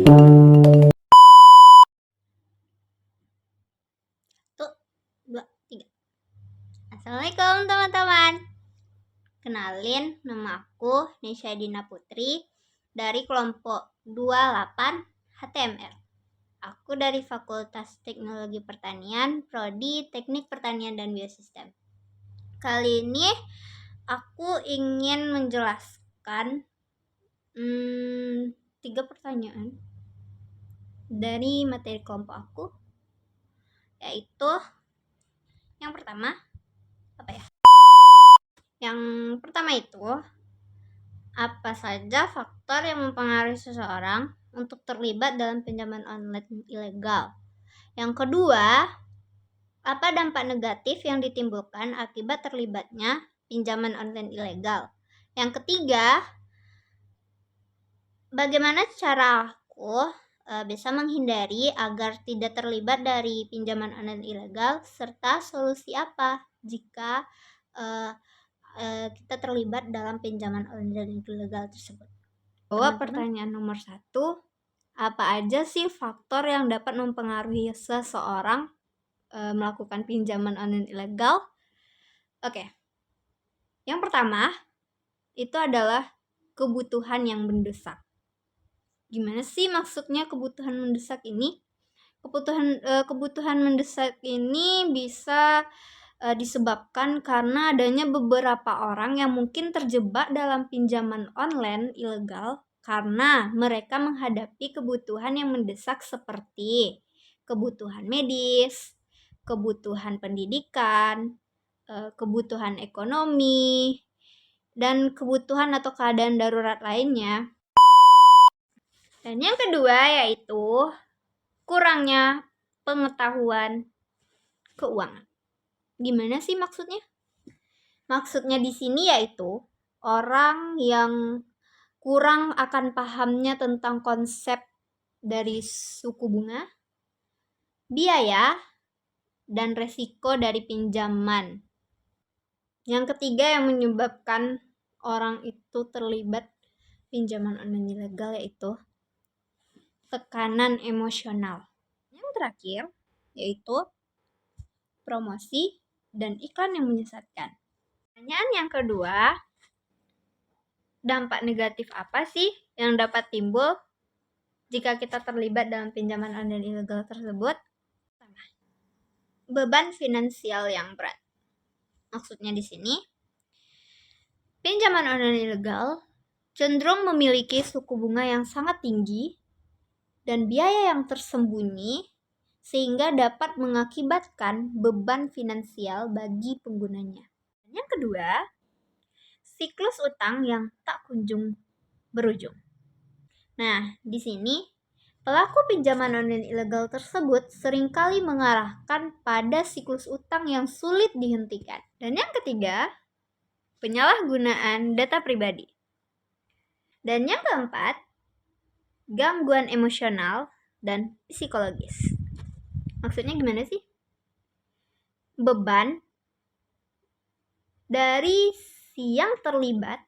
Tuh, 2, 3. Assalamualaikum teman-teman. Kenalin, nama aku Nisha Dina Putri dari kelompok 28 HTML. Aku dari Fakultas Teknologi Pertanian, Prodi Teknik Pertanian dan Biosistem. Kali ini aku ingin menjelaskan 3 pertanyaan dari materi kelompok aku, yaitu yang pertama, Yang pertama itu, apa saja faktor yang mempengaruhi seseorang untuk terlibat dalam pinjaman online ilegal? Yang kedua, apa dampak negatif yang ditimbulkan akibat terlibatnya pinjaman online ilegal? Yang ketiga, bagaimana cara aku bisa menghindari agar tidak terlibat dari pinjaman online ilegal, serta solusi apa jika kita terlibat dalam pinjaman online ilegal tersebut. Pertanyaan nomor 1, apa aja sih faktor yang dapat mempengaruhi seseorang melakukan pinjaman online ilegal? Oke. Yang pertama, itu adalah kebutuhan yang mendesak. Gimana sih maksudnya kebutuhan mendesak ini? Kebutuhan mendesak ini bisa disebabkan karena adanya beberapa orang yang mungkin terjebak dalam pinjaman online ilegal karena mereka menghadapi kebutuhan yang mendesak seperti kebutuhan medis, kebutuhan pendidikan, kebutuhan ekonomi, dan kebutuhan atau keadaan darurat lainnya. Dan yang kedua yaitu kurangnya pengetahuan keuangan. Gimana sih maksudnya? Maksudnya di sini yaitu orang yang kurang akan pahamnya tentang konsep dari suku bunga, biaya, dan resiko dari pinjaman. Yang ketiga yang menyebabkan orang itu terlibat pinjaman online ilegal yaitu tekanan emosional. Yang terakhir yaitu promosi dan iklan yang menyesatkan. Pertanyaan yang kedua, dampak negatif apa sih yang dapat timbul jika kita terlibat dalam pinjaman online ilegal tersebut? Beban finansial yang berat. Maksudnya di sini, pinjaman online ilegal cenderung memiliki suku bunga yang sangat tinggi dan biaya yang tersembunyi sehingga dapat mengakibatkan beban finansial bagi penggunanya. Yang kedua, siklus utang yang tak kunjung berujung. Nah, di sini pelaku pinjaman online ilegal tersebut seringkali mengarahkan pada siklus utang yang sulit dihentikan. Dan yang ketiga, penyalahgunaan data pribadi. Dan yang keempat, gangguan emosional dan psikologis. Maksudnya gimana sih? Beban dari si yang terlibat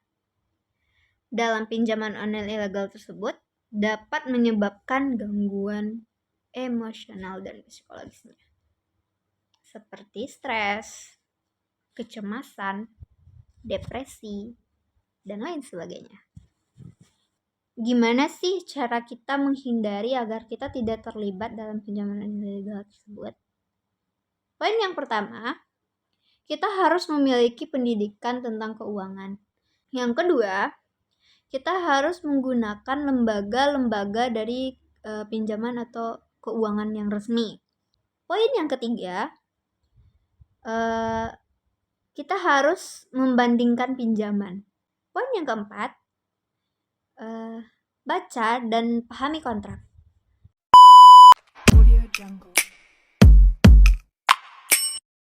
dalam pinjaman online ilegal tersebut dapat menyebabkan gangguan emosional dan psikologisnya, seperti stres, kecemasan, depresi, dan lain sebagainya. Gimana sih cara kita menghindari agar kita tidak terlibat dalam pinjaman ilegal tersebut? Poin yang pertama, kita harus memiliki pendidikan tentang keuangan. Yang kedua, kita harus menggunakan lembaga-lembaga dari pinjaman atau keuangan yang resmi. Poin yang ketiga, kita harus membandingkan pinjaman. Poin yang keempat, baca dan pahami kontrak. Audio Jungle.